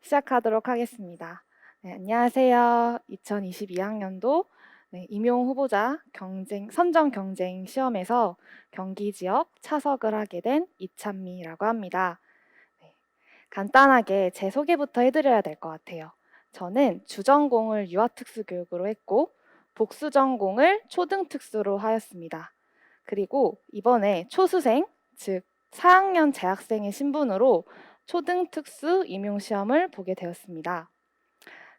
시작하도록 하겠습니다. 네, 안녕하세요. 2022학년도 임용 후보자 선정 경쟁 시험에서 경기 지역 차석을 하게 된 이찬미라고 합니다. 네, 간단하게 제 소개부터 해드려야 될 것 같아요. 저는 주전공을 유아특수교육으로 했고 복수전공을 초등특수로 하였습니다. 그리고 이번에 초수생, 즉 4학년 재학생의 신분으로 초등특수 임용시험을 보게 되었습니다.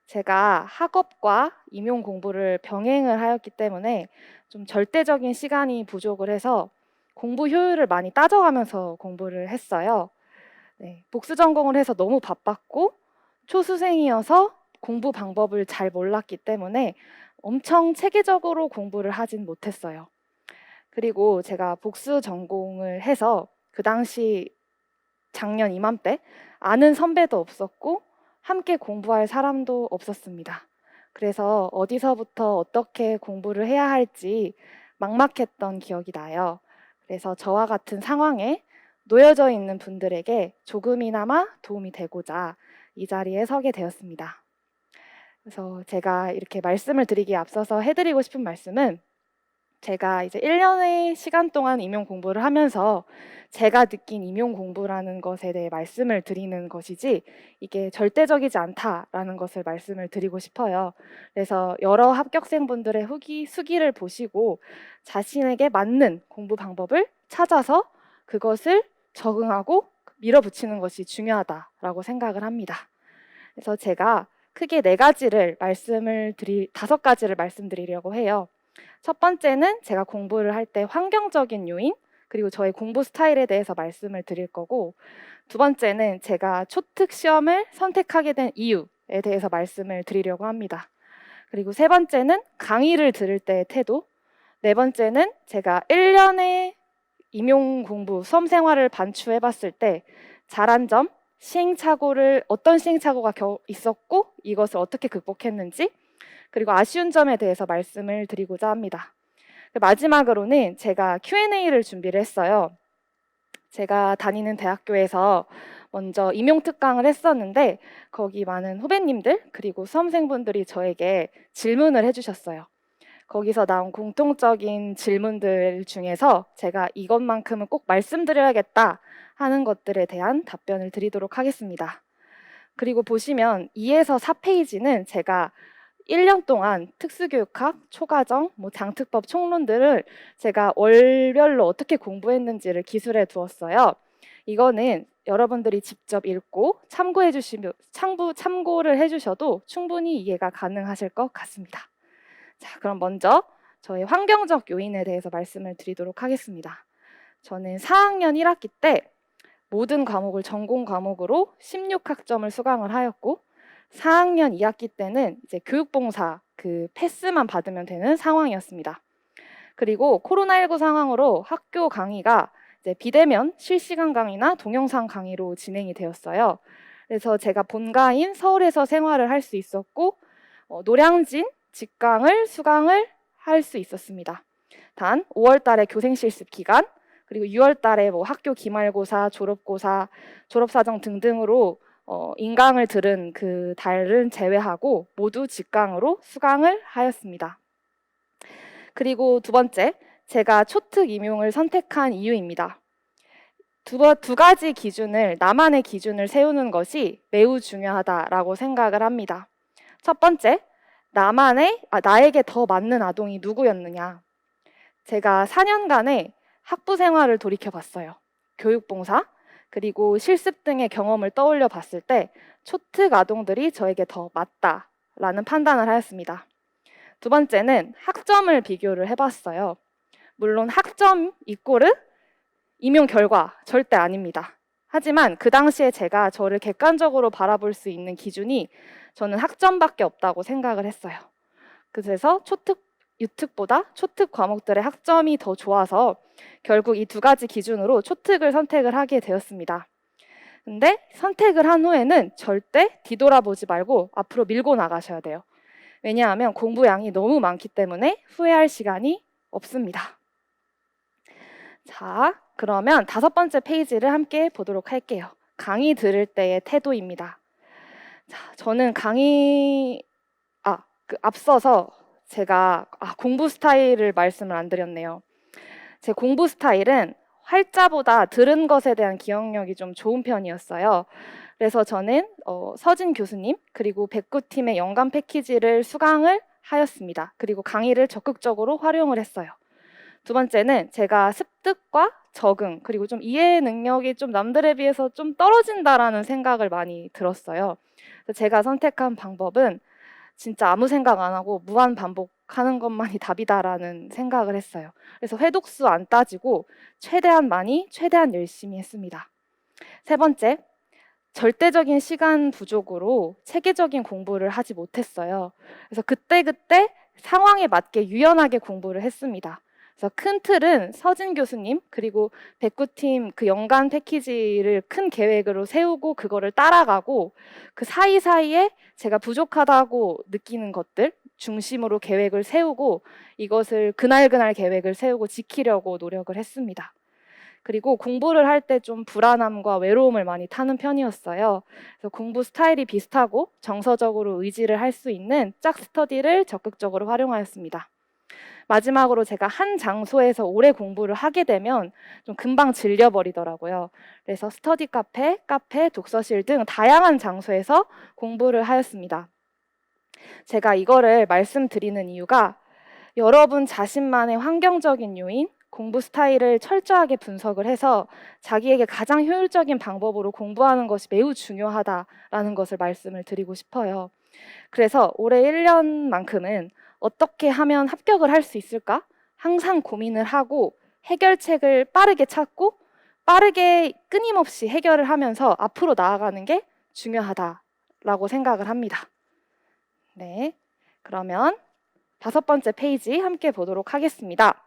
제가 학업과 임용 공부를 병행을 하였기 때문에 좀 절대적인 시간이 부족을 해서 공부 효율을 많이 따져가면서 공부를 했어요. 네, 복수 전공을 해서 너무 바빴고 초수생이어서 공부 방법을 잘 몰랐기 때문에 엄청 체계적으로 공부를 하진 못했어요. 그리고 제가 복수 전공을 해서 그 당시 작년 이맘때 아는 선배도 없었고 함께 공부할 사람도 없었습니다. 그래서 어디서부터 어떻게 공부를 해야 할지 막막했던 기억이 나요. 그래서 저와 같은 상황에 놓여져 있는 분들에게 조금이나마 도움이 되고자 이 자리에 서게 되었습니다. 그래서 제가 이렇게 말씀을 드리기에 앞서서 해드리고 싶은 말씀은 제가 이제 1년의 시간 동안 임용 공부를 하면서 제가 느낀 임용 공부라는 것에 대해 말씀을 드리는 것이지 이게 절대적이지 않다라는 것을 말씀을 드리고 싶어요. 그래서 여러 합격생분들의 수기를 보시고 자신에게 맞는 공부 방법을 찾아서 그것을 적응하고 밀어붙이는 것이 중요하다라고 생각을 합니다. 그래서 제가 크게 다섯 가지를 말씀드리려고 해요. 첫 번째는 제가 공부를 할 때 환경적인 요인, 그리고 저의 공부 스타일에 대해서 말씀을 드릴 거고, 두 번째는 제가 초특 시험을 선택하게 된 이유에 대해서 말씀을 드리려고 합니다. 그리고 세 번째는 강의를 들을 때의 태도, 네 번째는 제가 1년의 임용 공부, 수험 생활을 반추해 봤을 때 잘한 점, 어떤 시행착오가 있었고 이것을 어떻게 극복했는지, 그리고 아쉬운 점에 대해서 말씀을 드리고자 합니다. 마지막으로는 제가 Q&A를 준비를 했어요. 제가 다니는 대학교에서 먼저 임용특강을 했었는데 거기 많은 후배님들 그리고 수험생분들이 저에게 질문을 해주셨어요. 거기서 나온 공통적인 질문들 중에서 제가 이것만큼은 꼭 말씀드려야겠다 하는 것들에 대한 답변을 드리도록 하겠습니다. 그리고 보시면 2에서 4페이지는 제가 1년 동안 특수교육학, 초과정, 장특법 총론들을 제가 월별로 어떻게 공부했는지를 기술해 두었어요. 이거는 여러분들이 직접 읽고 참고를 해주셔도 충분히 이해가 가능하실 것 같습니다. 자, 그럼 먼저 저의 환경적 요인에 대해서 말씀을 드리도록 하겠습니다. 저는 4학년 1학기 때 모든 과목을 전공 과목으로 16학점을 수강을 하였고 4학년 2학기 때는 이제 교육봉사 그 패스만 받으면 되는 상황이었습니다. 그리고 코로나19 상황으로 학교 강의가 이제 비대면 실시간 강의나 동영상 강의로 진행이 되었어요. 그래서 제가 본가인 서울에서 생활을 할 수 있었고 노량진 직강을 수강을 할 수 있었습니다. 단 5월 달에 교생 실습 기간 그리고 6월 달에 학교 기말고사, 졸업고사, 졸업사정 등등으로 인강을 들은 그 달은 제외하고 모두 직강으로 수강을 하였습니다. 그리고 두 번째, 제가 초특 임용을 선택한 이유입니다. 두 가지 나만의 기준을 세우는 것이 매우 중요하다라고 생각을 합니다. 첫 번째, 나에게 더 맞는 아동이 누구였느냐. 제가 4년간의 학부 생활을 돌이켜 봤어요. 교육봉사, 그리고 실습 등의 경험을 떠올려 봤을 때 초특 아동들이 저에게 더 맞다라는 판단을 하였습니다. 두 번째는 학점을 비교를 해봤어요. 물론 학점 이꼬르 임용 결과 절대 아닙니다. 하지만 그 당시에 제가 저를 객관적으로 바라볼 수 있는 기준이 저는 학점밖에 없다고 생각을 했어요. 그래서 유특보다 초특 과목들의 학점이 더 좋아서 결국 이 두 가지 기준으로 초특을 선택을 하게 되었습니다. 근데 선택을 한 후에는 절대 뒤돌아보지 말고 앞으로 밀고 나가셔야 돼요. 왜냐하면 공부량이 너무 많기 때문에 후회할 시간이 없습니다. 자, 그러면 5번째 페이지를 함께 보도록 할게요. 강의 들을 때의 태도입니다. 자, 저는 앞서서 제가 공부 스타일을 말씀을 안 드렸네요. 제 공부 스타일은 활자보다 들은 것에 대한 기억력이 좀 좋은 편이었어요. 그래서 저는 서진 교수님 그리고 백구팀의 연간 패키지를 수강을 하였습니다. 그리고 강의를 적극적으로 활용을 했어요. 두 번째는 제가 습득과 적응 그리고 좀 이해 능력이 좀 남들에 비해서 좀 떨어진다라는 생각을 많이 들었어요. 그래서 제가 선택한 방법은 진짜 아무 생각 안 하고 무한 반복하는 것만이 답이다라는 생각을 했어요. 그래서 회독수 안 따지고 최대한 많이, 최대한 열심히 했습니다. 세 번째, 절대적인 시간 부족으로 체계적인 공부를 하지 못했어요. 그래서 그때그때 상황에 맞게 유연하게 공부를 했습니다. 그래서 큰 틀은 서진 교수님 그리고 백구팀 그 연간 패키지를 큰 계획으로 세우고 그거를 따라가고 그 사이사이에 제가 부족하다고 느끼는 것들 중심으로 계획을 세우고 이것을 그날 계획을 세우고 지키려고 노력을 했습니다. 그리고 공부를 할 때 좀 불안함과 외로움을 많이 타는 편이었어요. 그래서 공부 스타일이 비슷하고 정서적으로 의지를 할 수 있는 짝 스터디를 적극적으로 활용하였습니다. 마지막으로 제가 한 장소에서 오래 공부를 하게 되면 좀 금방 질려버리더라고요. 그래서 스터디 카페, 독서실 등 다양한 장소에서 공부를 하였습니다. 제가 이거를 말씀드리는 이유가 여러분 자신만의 환경적인 요인, 공부 스타일을 철저하게 분석을 해서 자기에게 가장 효율적인 방법으로 공부하는 것이 매우 중요하다라는 것을 말씀을 드리고 싶어요. 그래서 올해 1년만큼은 어떻게 하면 합격을 할 수 있을까? 항상 고민을 하고 해결책을 빠르게 찾고 빠르게 끊임없이 해결을 하면서 앞으로 나아가는 게 중요하다라고 생각을 합니다. 네, 그러면 5번째 페이지 함께 보도록 하겠습니다.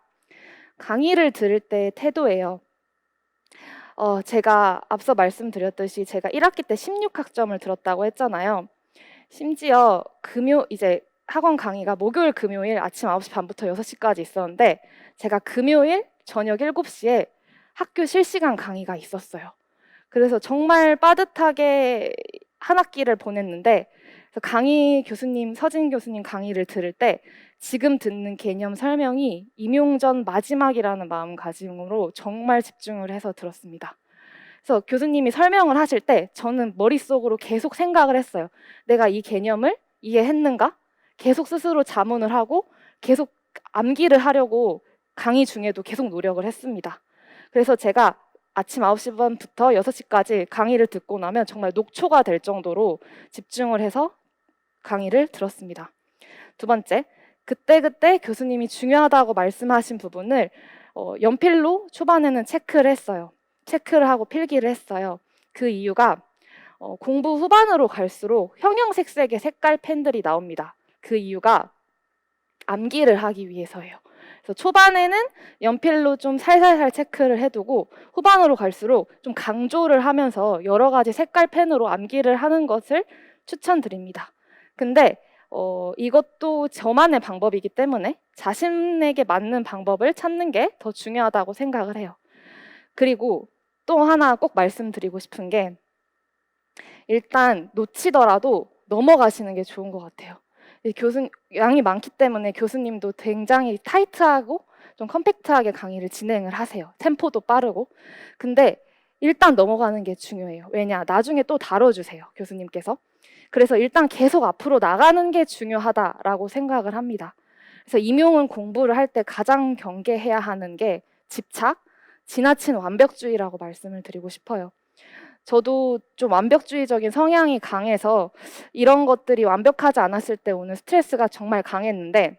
강의를 들을 때 태도예요. 제가 앞서 말씀드렸듯이 제가 1학기 때 16학점을 들었다고 했잖아요. 심지어 이제 학원 강의가 목요일, 금요일 아침 9시 반부터 6시까지 있었는데 제가 금요일 저녁 7시에 학교 실시간 강의가 있었어요. 그래서 정말 빠듯하게 한 학기를 보냈는데 그래서 서진 교수님 강의를 들을 때 지금 듣는 개념 설명이 임용전 마지막이라는 마음가짐으로 정말 집중을 해서 들었습니다. 그래서 교수님이 설명을 하실 때 저는 머릿속으로 계속 생각을 했어요. 내가 이 개념을 이해했는가? 계속 스스로 자문을 하고 계속 암기를 하려고 강의 중에도 계속 노력을 했습니다. 그래서 제가 아침 9시 반부터 6시까지 강의를 듣고 나면 정말 녹초가 될 정도로 집중을 해서 강의를 들었습니다. 두 번째, 그때 교수님이 중요하다고 말씀하신 부분을 연필로 초반에는 체크를 했어요. 체크를 하고 필기를 했어요. 그 이유가 공부 후반으로 갈수록 형형색색의 색깔 펜들이 나옵니다. 그 이유가 암기를 하기 위해서예요. 그래서 초반에는 연필로 좀 살살살 체크를 해두고 후반으로 갈수록 좀 강조를 하면서 여러 가지 색깔 펜으로 암기를 하는 것을 추천드립니다. 근데 이것도 저만의 방법이기 때문에 자신에게 맞는 방법을 찾는 게 더 중요하다고 생각을 해요. 그리고 또 하나 꼭 말씀드리고 싶은 게 일단 놓치더라도 넘어가시는 게 좋은 것 같아요. 양이 많기 때문에 교수님도 굉장히 타이트하고 좀 컴팩트하게 강의를 진행을 하세요. 템포도 빠르고. 근데 일단 넘어가는 게 중요해요. 왜냐? 나중에 또 다뤄주세요. 교수님께서. 그래서 일단 계속 앞으로 나가는 게 중요하다라고 생각을 합니다. 그래서 임용은 공부를 할 때 가장 경계해야 하는 게 집착, 지나친 완벽주의라고 말씀을 드리고 싶어요. 저도 좀 완벽주의적인 성향이 강해서 이런 것들이 완벽하지 않았을 때 오는 스트레스가 정말 강했는데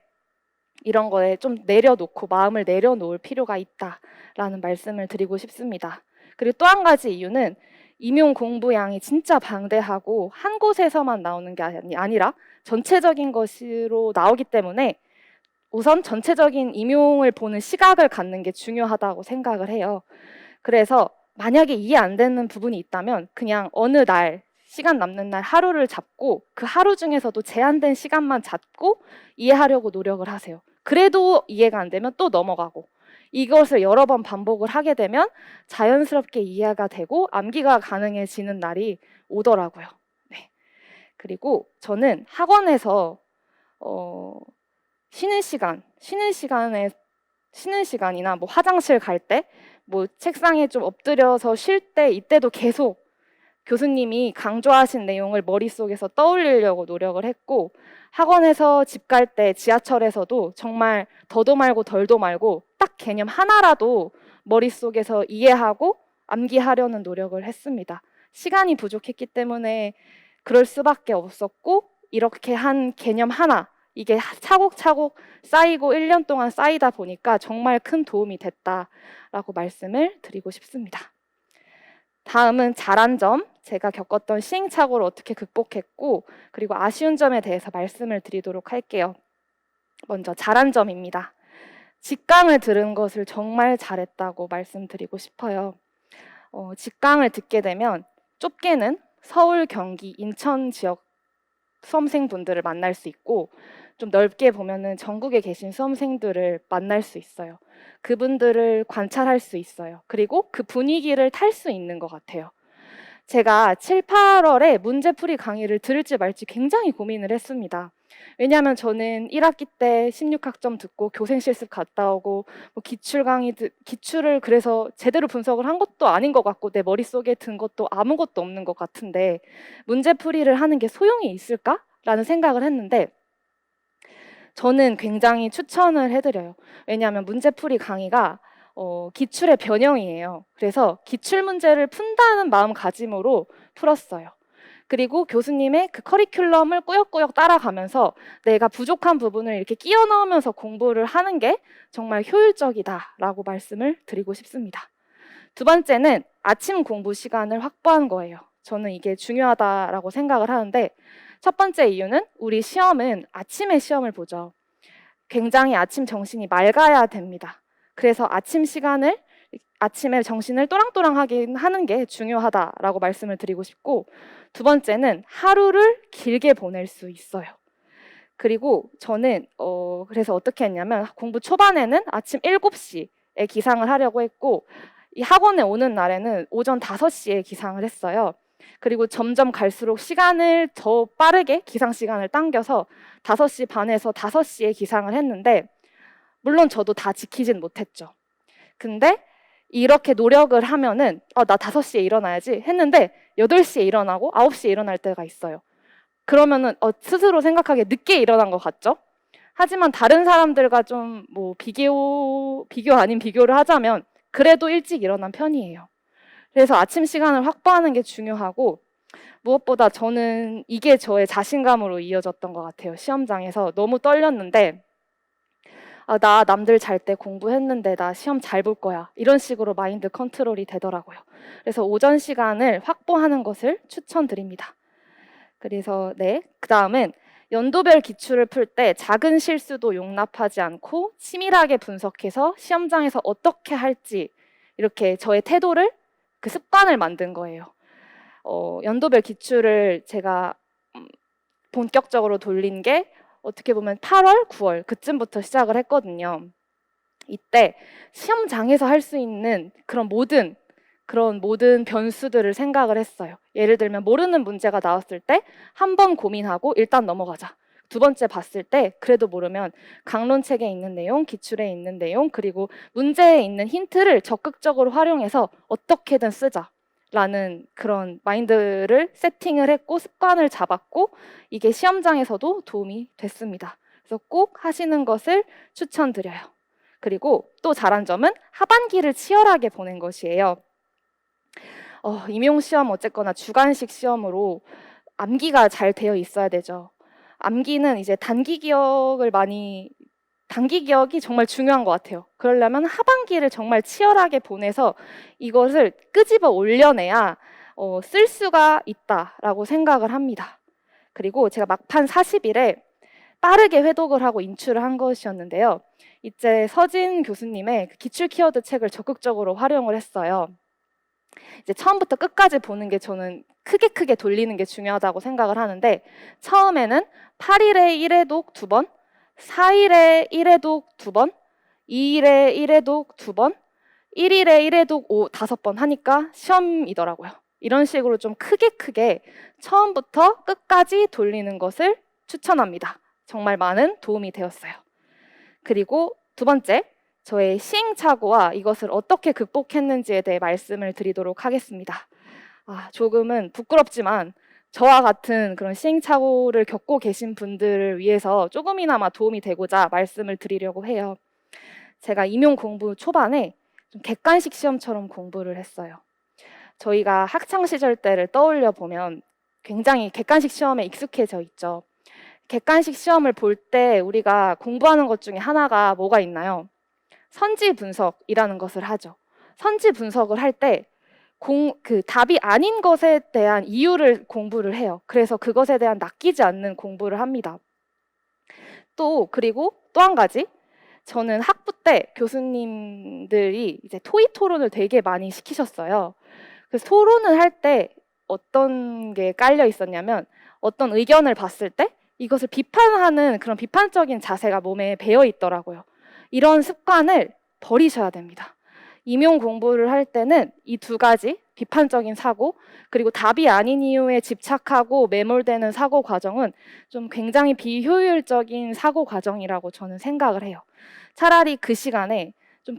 이런 거에 좀 내려놓고 마음을 내려놓을 필요가 있다라는 말씀을 드리고 싶습니다. 그리고 또 한 가지 이유는 임용 공부량이 진짜 방대하고 한 곳에서만 나오는 게 아니라 전체적인 것으로 나오기 때문에 우선 전체적인 임용을 보는 시각을 갖는 게 중요하다고 생각을 해요. 그래서 만약에 이해 안 되는 부분이 있다면 그냥 어느 날 시간 남는 날 하루를 잡고 그 하루 중에서도 제한된 시간만 잡고 이해하려고 노력을 하세요. 그래도 이해가 안 되면 또 넘어가고 이것을 여러 번 반복을 하게 되면 자연스럽게 이해가 되고 암기가 가능해지는 날이 오더라고요. 네. 그리고 저는 학원에서 쉬는 시간이나 뭐 화장실 갈 때, 뭐 책상에 좀 엎드려서 쉴 때, 이때도 계속 교수님이 강조하신 내용을 머릿속에서 떠올리려고 노력을 했고, 학원에서 집 갈 때, 지하철에서도 정말 더도 말고 덜도 말고 딱 개념 하나라도 머릿속에서 이해하고 암기하려는 노력을 했습니다. 시간이 부족했기 때문에 그럴 수밖에 없었고, 이렇게 한 개념 하나, 이게 차곡차곡 쌓이고 1년 동안 쌓이다 보니까 정말 큰 도움이 됐다라고 말씀을 드리고 싶습니다. 다음은 잘한 점, 제가 겪었던 시행착오를 어떻게 극복했고, 그리고 아쉬운 점에 대해서 말씀을 드리도록 할게요. 먼저 잘한 점입니다. 직강을 들은 것을 정말 잘했다고 말씀드리고 싶어요. 직강을 듣게 되면 좁게는 서울, 경기, 인천 지역 수험생분들을 만날 수 있고, 좀 넓게 보면은 전국에 계신 수험생들을 만날 수 있어요. 그분들을 관찰할 수 있어요. 그리고 그 분위기를 탈 수 있는 것 같아요. 제가 7, 8월에 문제풀이 강의를 들을지 말지 굉장히 고민을 했습니다. 왜냐하면 저는 1학기 때 16학점 듣고 교생 실습 갔다 오고 뭐 기출을 그래서 제대로 분석을 한 것도 아닌 것 같고 내 머릿속에 든 것도 아무것도 없는 것 같은데 문제풀이를 하는 게 소용이 있을까라는 생각을 했는데 저는 굉장히 추천을 해드려요. 왜냐하면 문제풀이 강의가 기출의 변형이에요. 그래서 기출 문제를 푼다는 마음가짐으로 풀었어요. 그리고 교수님의 그 커리큘럼을 꾸역꾸역 따라가면서 내가 부족한 부분을 이렇게 끼워 넣으면서 공부를 하는 게 정말 효율적이다라고 말씀을 드리고 싶습니다. 두 번째는 아침 공부 시간을 확보한 거예요. 저는 이게 중요하다라고 생각을 하는데 첫 번째 이유는 우리 시험은 아침에 시험을 보죠. 굉장히 아침 정신이 맑아야 됩니다. 그래서 아침에 정신을 또랑또랑하게 하는 게 중요하다라고 말씀을 드리고 싶고 두 번째는 하루를 길게 보낼 수 있어요. 그리고 저는 그래서 어떻게 했냐면 공부 초반에는 아침 7시에 기상을 하려고 했고 이 학원에 오는 날에는 오전 5시에 기상을 했어요. 그리고 점점 갈수록 시간을 더 빠르게 기상 시간을 당겨서 5시 반에서 5시에 기상을 했는데 물론 저도 다 지키진 못했죠. 근데 이렇게 노력을 하면은 나 5시에 일어나야지 했는데 8시에 일어나고 9시에 일어날 때가 있어요. 그러면은 스스로 생각하기에 늦게 일어난 것 같죠? 하지만 다른 사람들과 좀 뭐 비교 아닌 비교를 하자면 그래도 일찍 일어난 편이에요. 그래서 아침 시간을 확보하는 게 중요하고 무엇보다 저는 이게 저의 자신감으로 이어졌던 것 같아요. 시험장에서 너무 떨렸는데 나 남들 잘 때 공부했는데 나 시험 잘 볼 거야. 이런 식으로 마인드 컨트롤이 되더라고요. 그래서 오전 시간을 확보하는 것을 추천드립니다. 그래서 그 다음은 연도별 기출을 풀 때 작은 실수도 용납하지 않고 치밀하게 분석해서 시험장에서 어떻게 할지 이렇게 저의 태도를 그 습관을 만든 거예요. 연도별 기출을 제가 본격적으로 돌린 게 어떻게 보면 8월, 9월 그쯤부터 시작을 했거든요. 이때 시험장에서 할 수 있는 그런 모든 변수들을 생각을 했어요. 예를 들면 모르는 문제가 나왔을 때 한 번 고민하고 일단 넘어가자. 두 번째 봤을 때 그래도 모르면 강론책에 있는 내용, 기출에 있는 내용, 그리고 문제에 있는 힌트를 적극적으로 활용해서 어떻게든 쓰자라는 그런 마인드를 세팅을 했고 습관을 잡았고 이게 시험장에서도 도움이 됐습니다. 그래서 꼭 하시는 것을 추천드려요. 그리고 또 잘한 점은 하반기를 치열하게 보낸 것이에요. 임용시험 어쨌거나 주관식 시험으로 암기가 잘 되어 있어야 되죠. 암기는 이제 단기 기억이 정말 중요한 것 같아요. 그러려면 하반기를 정말 치열하게 보내서 이것을 끄집어 올려내야 쓸 수가 있다라고 생각을 합니다. 그리고 제가 막판 40일에 빠르게 회독을 하고 인출을 한 것이었는데요. 이제 서진 교수님의 기출 키워드 책을 적극적으로 활용을 했어요. 이제 처음부터 끝까지 보는 게 저는 크게 돌리는 게 중요하다고 생각을 하는데 처음에는 8일에 1회독 2번, 4일에 1회독 2번, 2일에 1회독 2번, 1일에 1회독 5번 하니까 시험이더라고요. 이런 식으로 좀 크게 처음부터 끝까지 돌리는 것을 추천합니다. 정말 많은 도움이 되었어요. 그리고 두 번째, 저의 시행착오와 이것을 어떻게 극복했는지에 대해 말씀을 드리도록 하겠습니다. 조금은 부끄럽지만 저와 같은 그런 시행착오를 겪고 계신 분들을 위해서 조금이나마 도움이 되고자 말씀을 드리려고 해요. 제가 임용 공부 초반에 좀 객관식 시험처럼 공부를 했어요. 저희가 학창 시절 때를 떠올려 보면 굉장히 객관식 시험에 익숙해져 있죠. 객관식 시험을 볼 때 우리가 공부하는 것 중에 하나가 뭐가 있나요? 선지 분석이라는 것을 하죠. 선지 분석을 할 때 그 답이 아닌 것에 대한 이유를 공부를 해요. 그래서 그것에 대한 낚이지 않는 공부를 합니다. 그리고 또 한 가지, 저는 학부 때 교수님들이 이제 토익 토론을 되게 많이 시키셨어요. 그래서 토론을 할 때 어떤 게 깔려 있었냐면 어떤 의견을 봤을 때 이것을 비판하는 그런 비판적인 자세가 몸에 배어 있더라고요. 이런 습관을 버리셔야 됩니다. 임용 공부를 할 때는 이 두 가지, 비판적인 사고, 그리고 답이 아닌 이유에 집착하고 매몰되는 사고 과정은 좀 굉장히 비효율적인 사고 과정이라고 저는 생각을 해요. 차라리 그 시간에 좀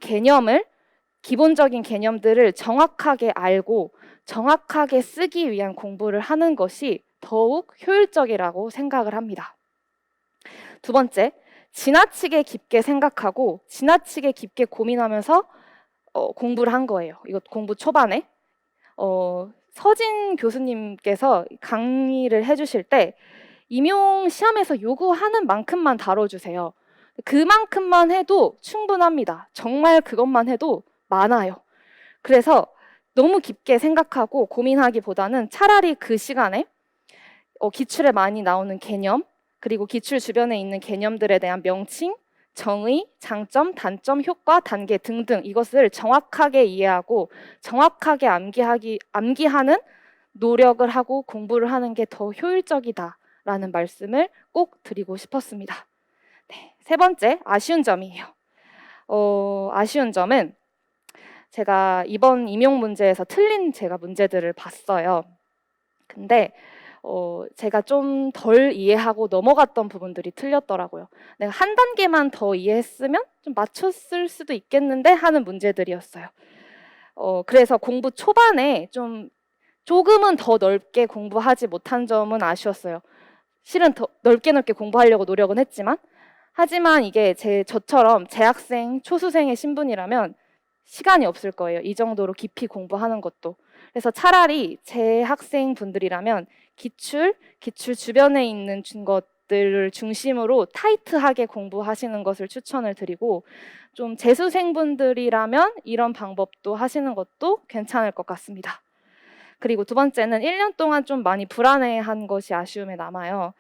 기본적인 개념들을 정확하게 알고 정확하게 쓰기 위한 공부를 하는 것이 더욱 효율적이라고 생각을 합니다. 두 번째, 지나치게 깊게 생각하고 지나치게 깊게 고민하면서 공부를 한 거예요. 이거 공부 초반에 서진 교수님께서 강의를 해주실 때 임용 시험에서 요구하는 만큼만 다뤄주세요. 그만큼만 해도 충분합니다. 정말 그것만 해도 많아요. 그래서 너무 깊게 생각하고 고민하기보다는 차라리 그 시간에 기출에 많이 나오는 개념, 그리고 기출 주변에 있는 개념들에 대한 명칭, 정의, 장점, 단점, 효과, 단계 등등 이것을 정확하게 이해하고 정확하게 암기하는 노력을 하고 공부를 하는 게 더 효율적이다라는 말씀을 꼭 드리고 싶었습니다. 네, 세 번째, 아쉬운 점이에요. 아쉬운 점은 제가 이번 임용 문제에서 틀린 제가 문제들을 봤어요. 근데 제가 좀 덜 이해하고 넘어갔던 부분들이 틀렸더라고요. 내가 한 단계만 더 이해했으면 좀 맞췄을 수도 있겠는데 하는 문제들이었어요. 그래서 공부 초반에 조금은 더 넓게 공부하지 못한 점은 아쉬웠어요. 실은 더 넓게 공부하려고 노력은 했지만, 하지만 이게 저처럼 재학생, 초수생의 신분이라면 시간이 없을 거예요. 이 정도로 깊이 공부하는 것도. 그래서 차라리 재학생 분들이라면 기출 주변에 있는 것들을 중심으로 타이트하게 공부하시는 것을 추천을 드리고, 좀 재수생분들이라면 이런 방법도 하시는 것도 괜찮을 것 같습니다. 그리고 두 번째는 1년 동안 좀 많이 불안해한 것이 아쉬움에 남아요.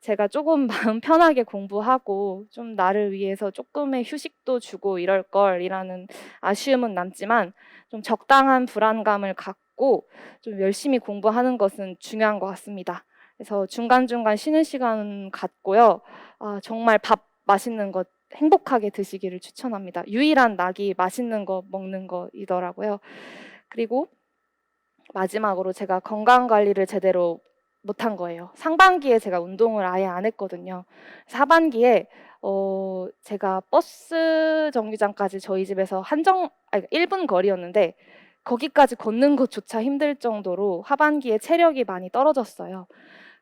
제가 조금 마음 편하게 공부하고 좀 나를 위해서 조금의 휴식도 주고 이럴 걸이라는 아쉬움은 남지만, 좀 적당한 불안감을 갖고 좀 열심히 공부하는 것은 중요한 것 같습니다. 그래서 중간중간 쉬는 시간 갖고요. 정말 밥 맛있는 것 행복하게 드시기를 추천합니다. 유일한 낙이 맛있는 거 먹는 거이더라고요. 그리고 마지막으로 제가 건강 관리를 제대로 못한 거예요. 상반기에 제가 운동을 아예 안 했거든요. 하반기에 제가 버스 정류장까지 저희 집에서 1분 거리였는데 거기까지 걷는 것조차 힘들 정도로 하반기에 체력이 많이 떨어졌어요.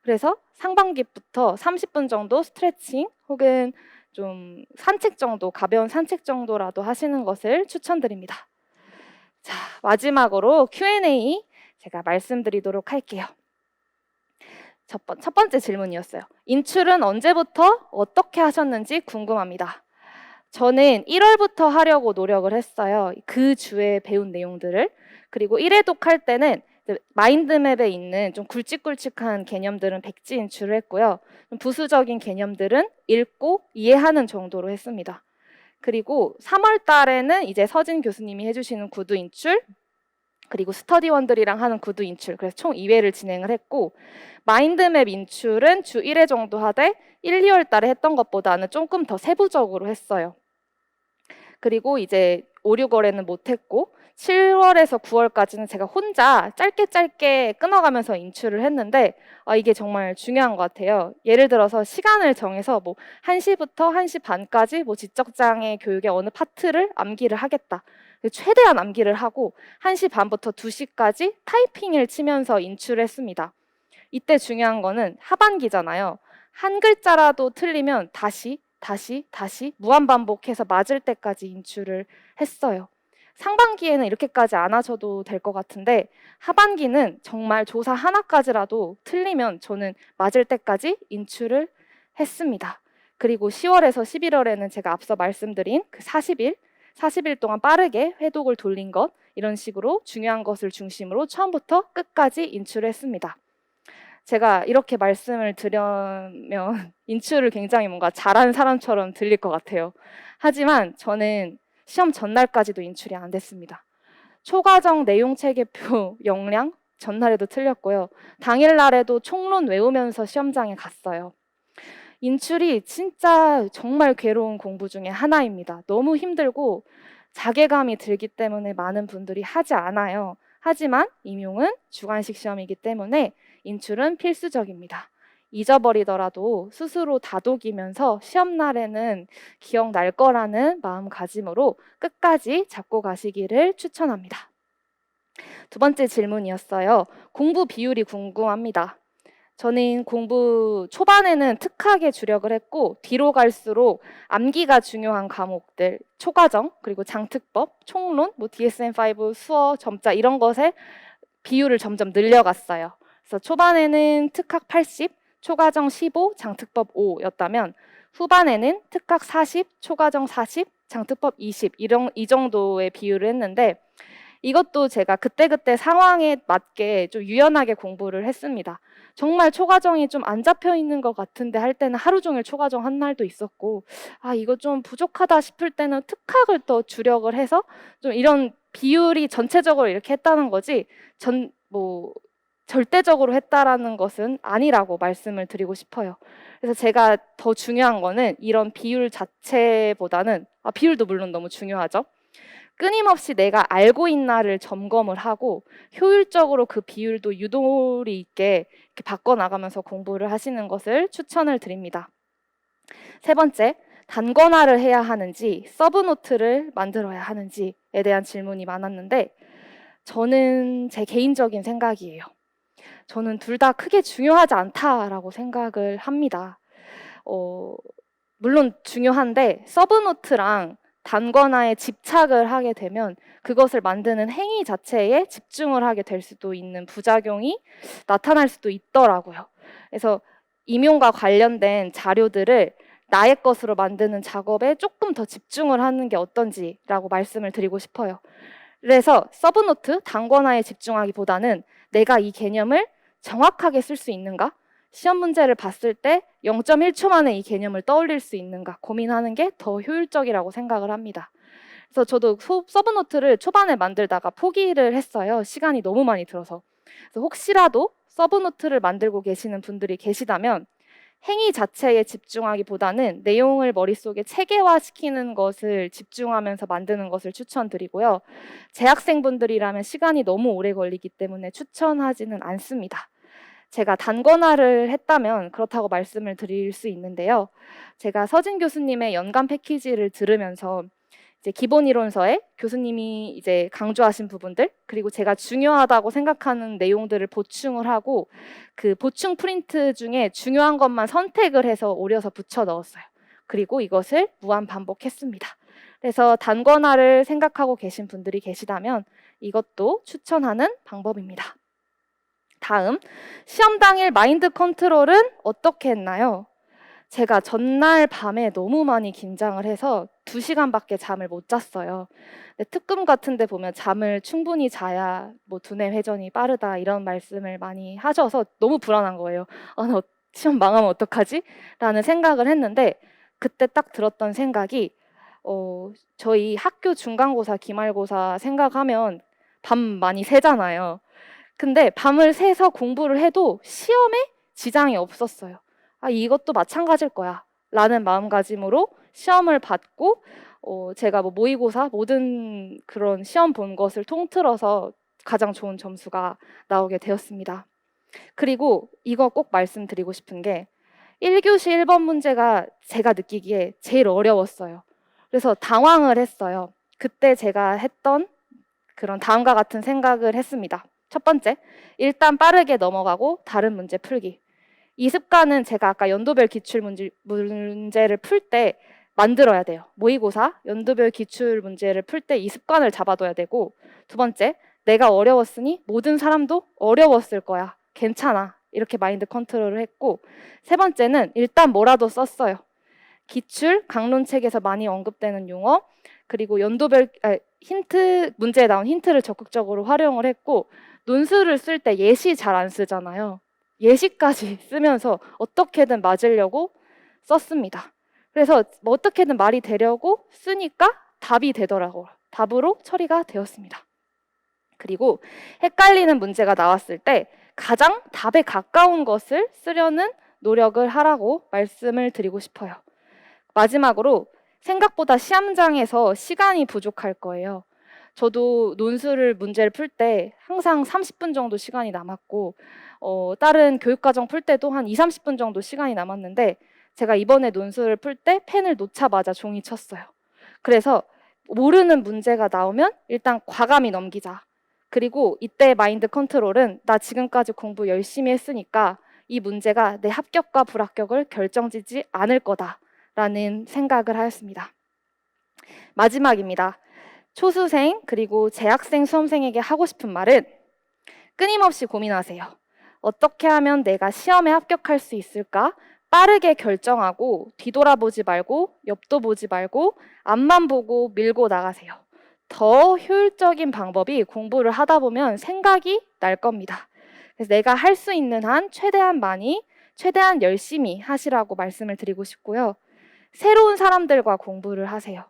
그래서 상반기부터 30분 정도 스트레칭 혹은 좀 산책 정도, 가벼운 산책 정도라도 하시는 것을 추천드립니다. 자, 마지막으로 Q&A 제가 말씀드리도록 할게요. 첫 번째 질문이었어요. 인출은 언제부터 어떻게 하셨는지 궁금합니다. 저는 1월부터 하려고 노력을 했어요. 그 주에 배운 내용들을. 그리고 1회독 할 때는 마인드맵에 있는 좀 굵직굵직한 개념들은 백지 인출을 했고요. 좀 부수적인 개념들은 읽고 이해하는 정도로 했습니다. 그리고 3월 달에는 이제 서진 교수님이 해주시는 구두 인출, 그리고 스터디원들이랑 하는 구두 인출, 그래서 총 2회를 진행을 했고, 마인드맵 인출은 주 1회 정도 하되 1, 2월 달에 했던 것보다는 조금 더 세부적으로 했어요. 그리고 이제 5, 6월에는 못했고 7월에서 9월까지는 제가 혼자 짧게 끊어가면서 인출을 했는데 이게 정말 중요한 것 같아요. 예를 들어서 시간을 정해서 뭐 1시부터 1시 반까지 뭐 지적장애 교육의 어느 파트를 암기를 하겠다. 최대한 암기를 하고 1시 반부터 2시까지 타이핑을 치면서 인출을 했습니다. 이때 중요한 거는 하반기잖아요. 한 글자라도 틀리면 다시 무한반복해서 맞을 때까지 인출을 했어요. 상반기에는 이렇게까지 안 하셔도 될 것 같은데 하반기는 정말 조사 하나까지라도 틀리면 저는 맞을 때까지 인출을 했습니다. 그리고 10월에서 11월에는 제가 앞서 말씀드린 그 40일 동안 빠르게 회독을 돌린 것, 이런 식으로 중요한 것을 중심으로 처음부터 끝까지 인출을 했습니다. 제가 이렇게 말씀을 드리면 인출을 굉장히 뭔가 잘한 사람처럼 들릴 것 같아요. 하지만 저는 시험 전날까지도 인출이 안 됐습니다. 초과정 내용 체계표 역량 전날에도 틀렸고요. 당일날에도 총론 외우면서 시험장에 갔어요. 인출이 진짜 정말 괴로운 공부 중에 하나입니다. 너무 힘들고 자괴감이 들기 때문에 많은 분들이 하지 않아요. 하지만 임용은 주관식 시험이기 때문에 인출은 필수적입니다. 잊어버리더라도 스스로 다독이면서 시험날에는 기억날 거라는 마음가짐으로 끝까지 잡고 가시기를 추천합니다. 두 번째 질문이었어요. 공부 비율이 궁금합니다. 저는 공부 초반에는 특학에 주력을 했고 뒤로 갈수록 암기가 중요한 과목들, 초과정, 그리고 장특법, 총론, DSM-5, 수어, 점자 이런 것에 비율을 점점 늘려갔어요. 그래서 초반에는 특학 80, 초과정 15, 장특법 5였다면 후반에는 특학 40, 초과정 40, 장특법 20 이 정도의 비율을 했는데 이것도 제가 그때그때 상황에 맞게 좀 유연하게 공부를 했습니다. 정말 초과정이 좀 안 잡혀 있는 것 같은데 할 때는 하루 종일 초과정 한 날도 있었고 이거 좀 부족하다 싶을 때는 특학을 더 주력을 해서 좀 이런 비율이 전체적으로 이렇게 했다는 거지 절대적으로 했다라는 것은 아니라고 말씀을 드리고 싶어요. 그래서 제가 더 중요한 거는 이런 비율 자체보다는 비율도 물론 너무 중요하죠. 끊임없이 내가 알고 있나를 점검을 하고 효율적으로 그 비율도 유도리 있게 이렇게 바꿔나가면서 공부를 하시는 것을 추천을 드립니다. 세 번째, 단권화를 해야 하는지 서브노트를 만들어야 하는지에 대한 질문이 많았는데 저는 제 개인적인 생각이에요. 저는 둘 다 크게 중요하지 않다라고 생각을 합니다. 물론 중요한데 서브노트랑 단권화에 집착을 하게 되면 그것을 만드는 행위 자체에 집중을 하게 될 수도 있는 부작용이 나타날 수도 있더라고요. 그래서 임용과 관련된 자료들을 나의 것으로 만드는 작업에 조금 더 집중을 하는 게 어떤지라고 말씀을 드리고 싶어요. 그래서 서브노트, 단권화에 집중하기보다는 내가 이 개념을 정확하게 쓸 수 있는가? 시험 문제를 봤을 때 0.1초 만에 이 개념을 떠올릴 수 있는가 고민하는 게 더 효율적이라고 생각을 합니다. 그래서 저도 서브노트를 초반에 만들다가 포기를 했어요. 시간이 너무 많이 들어서. 그래서 혹시라도 서브노트를 만들고 계시는 분들이 계시다면 행위 자체에 집중하기보다는 내용을 머릿속에 체계화시키는 것을 집중하면서 만드는 것을 추천드리고요. 재학생분들이라면 시간이 너무 오래 걸리기 때문에 추천하지는 않습니다. 제가 단권화를 했다면 그렇다고 말씀을 드릴 수 있는데요. 제가 서진 교수님의 연간 패키지를 들으면서 이제 기본 이론서에 교수님이 이제 강조하신 부분들, 그리고 제가 중요하다고 생각하는 내용들을 보충을 하고 그 보충 프린트 중에 중요한 것만 선택을 해서 오려서 붙여 넣었어요. 그리고 이것을 무한 반복했습니다. 그래서 단권화를 생각하고 계신 분들이 계시다면 이것도 추천하는 방법입니다. 다음, 시험 당일 마인드 컨트롤은 어떻게 했나요? 제가 전날 밤에 너무 많이 긴장을 해서 2시간밖에 잠을 못 잤어요. 특금 같은 데 보면 잠을 충분히 자야 두뇌 회전이 빠르다 이런 말씀을 많이 하셔서 너무 불안한 거예요. 나 시험 망하면 어떡하지? 라는 생각을 했는데 그때 딱 들었던 생각이 저희 학교 중간고사, 기말고사 생각하면 밤 많이 새잖아요. 근데 밤을 새서 공부를 해도 시험에 지장이 없었어요. 이것도 마찬가지일 거야 라는 마음가짐으로 시험을 받고 제가 뭐 모의고사 모든 그런 시험 본 것을 통틀어서 가장 좋은 점수가 나오게 되었습니다. 그리고 이거 꼭 말씀드리고 싶은 게 1교시 1번 문제가 제가 느끼기에 제일 어려웠어요. 그래서 당황을 했어요. 그때 제가 했던 그런 다음과 같은 생각을 했습니다. 첫 번째, 일단 빠르게 넘어가고 다른 문제 풀기. 이 습관은 제가 아까 연도별 기출 문제를 풀 때 만들어야 돼요. 모의고사, 연도별 기출 문제를 풀 때 이 습관을 잡아둬야 되고, 두 번째, 내가 어려웠으니 모든 사람도 어려웠을 거야. 괜찮아. 이렇게 마인드 컨트롤을 했고, 세 번째는 일단 뭐라도 썼어요. 기출, 강론책에서 많이 언급되는 용어, 그리고 힌트, 문제에 나온 힌트를 적극적으로 활용을 했고, 논술을 쓸 때 예시 잘 안 쓰잖아요. 예시까지 쓰면서 어떻게든 맞으려고 썼습니다. 그래서 뭐 어떻게든 말이 되려고 쓰니까 답이 되더라고요. 답으로 처리가 되었습니다. 그리고 헷갈리는 문제가 나왔을 때 가장 답에 가까운 것을 쓰려는 노력을 하라고 말씀을 드리고 싶어요. 마지막으로 생각보다 시험장에서 시간이 부족할 거예요. 저도 논술을 문제를 풀 때 항상 30분 정도 시간이 남았고 다른 교육과정 풀 때도 한 2, 30분 정도 시간이 남았는데 제가 이번에 논술을 풀 때 펜을 놓자마자 종이 쳤어요. 그래서 모르는 문제가 나오면 일단 과감히 넘기자. 그리고 이때 마인드 컨트롤은 나 지금까지 공부 열심히 했으니까 이 문제가 내 합격과 불합격을 결정짓지 않을 거다라는 생각을 하였습니다. 마지막입니다. 초수생 그리고 재학생 수험생에게 하고 싶은 말은 끊임없이 고민하세요. 어떻게 하면 내가 시험에 합격할 수 있을까? 빠르게 결정하고 뒤돌아보지 말고 옆도 보지 말고 앞만 보고 밀고 나가세요. 더 효율적인 방법이 공부를 하다 보면 생각이 날 겁니다. 그래서 내가 할 수 있는 한 최대한 많이, 최대한 열심히 하시라고 말씀을 드리고 싶고요. 새로운 사람들과 공부를 하세요.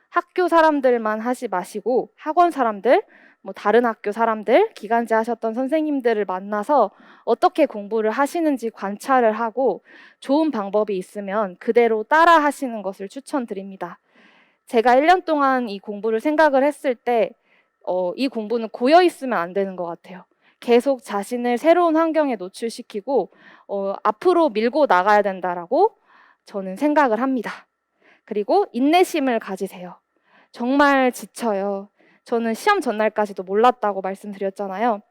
학교 사람들만 하지 마시고 학원 사람들, 뭐 다른 학교 사람들, 기간제 하셨던 선생님들을 만나서 어떻게 공부를 하시는지 관찰을 하고 좋은 방법이 있으면 그대로 따라 하시는 것을 추천드립니다. 제가 1년 동안 이 공부를 생각을 했을 때 이 공부는 고여 있으면 안 되는 것 같아요. 계속 자신을 새로운 환경에 노출시키고 앞으로 밀고 나가야 된다라고 저는 생각을 합니다. 그리고 인내심을 가지세요. 정말 지쳐요. 저는 시험 전날까지도 몰랐다고 말씀드렸잖아요.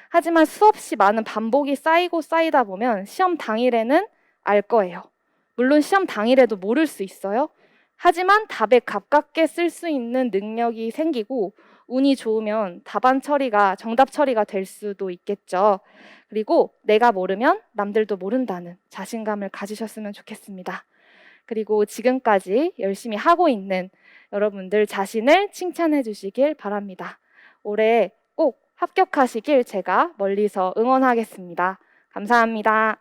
하지만 수없이 많은 반복이 쌓이고 쌓이다 보면 시험 당일에는 알 거예요. 물론 시험 당일에도 모를 수 있어요. 하지만 답에 가깝게 쓸 수 있는 능력이 생기고 운이 좋으면 답안 처리가 정답 처리가 될 수도 있겠죠. 그리고 내가 모르면 남들도 모른다는 자신감을 가지셨으면 좋겠습니다. 그리고 지금까지 열심히 하고 있는 여러분들 자신을 칭찬해 주시길 바랍니다. 올해 꼭 합격하시길 제가 멀리서 응원하겠습니다. 감사합니다.